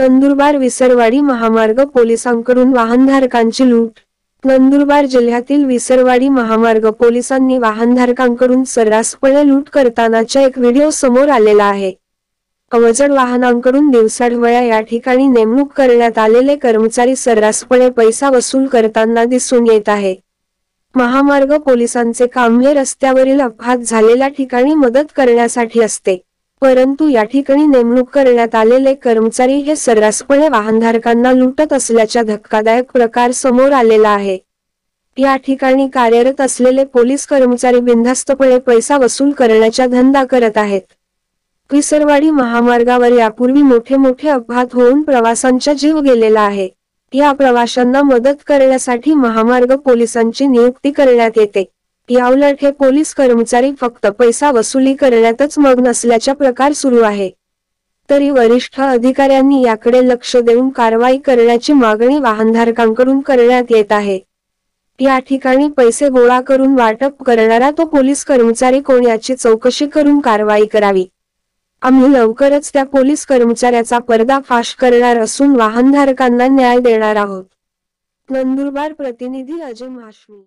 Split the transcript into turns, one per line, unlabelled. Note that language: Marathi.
नंदुरबार विसरवाडी महामार्ग पोलिसांकडून वाहनधारकांची लूट। नंदुरबार जिल्ह्यातील विसरवाडी महामार्ग पोलिसांनी वाहनधारकांकडून सर्रासपणे लूट करतानाचा एक व्हिडिओ समोर आलेला आहे। अवजड वाहनांकडून दिवसाढवळ्या या ठिकाणी नेमणूक करण्यात आलेले कर्मचारी सर्रासपणे पैसा वसूल करताना दिसून येत आहे। महामार्ग पोलिसांचे काम हे रस्त्यावरील अपघात झालेल्या ठिकाणी मदत करण्यासाठी असते, परंतु या ठिकाणी नेमणूक करण्यात आलेले कर्मचारी हे सर्रासपणे वाहनधारकांना लुटत असल्याचा धक्कादायक प्रकार समोर आलेला आहे। या ठिकाणी कार्यरत असलेले पोलीस कर्मचारी बिनधास्तपणे पैसा वसूल करण्याचा धंदा करत आहेत। विसरवाडी महामार्गावर यापूर्वी मोठे अपघात होऊन प्रवाशांचा जीव गेलेला आहे। या प्रवाशांना मदत करण्यासाठी महामार्ग पोलिसांची नियुक्ती करण्यात येते। याउलट हे पोलीस कर्मचारी फक्त पैसा वसुली करण्यातच मग्न असल्याचा प्रकार सुरू आहे। तरी वरिष्ठ अधिकाऱ्यांनी याकडे लक्ष देऊन कारवाई करण्याची मागणी वाहनधारकांकडून करण्यात येत आहे। या ठिकाणी पैसे गोळा करून वाटप करणारा तो पोलीस कर्मचारी कोण याची चौकशी करून कारवाई करावी। आम्ही लवकरच त्या पोलीस कर्मचाऱ्याचा पर्दाफाश करणार असून वाहनधारकांना न्याय देणार आहोत। नंदुरबार प्रतिनिधी अजय महाश्मी।